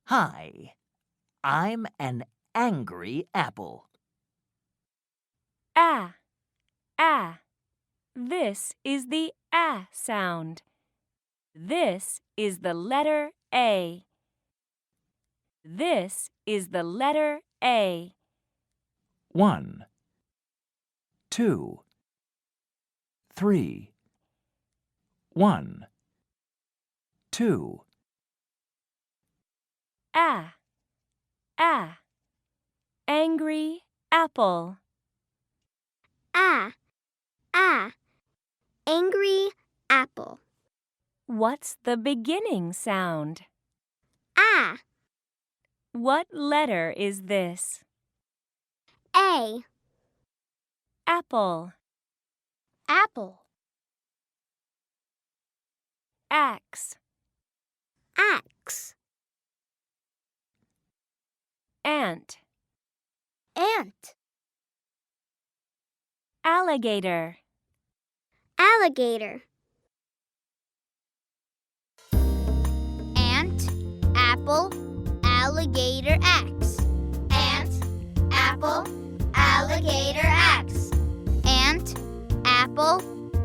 Hi, I'm an angry apple. Ah, ah. This is the ah sound. This is the letter A. This is the letter A. 1, 2, 3. 1, 2. Ah, ah. Angry apple. Ah, ah. Angry apple. What's the beginning sound? Ah, What letter is this? A. Apple. Apple. Axe. Axe. Ant. Ant. Alligator. Alligator. Ant, apple, alligator, axe. Ant, apple, alligator, axe. Ant, apple,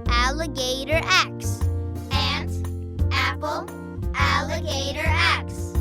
alligator, axe. Ant, apple, alligator, axe.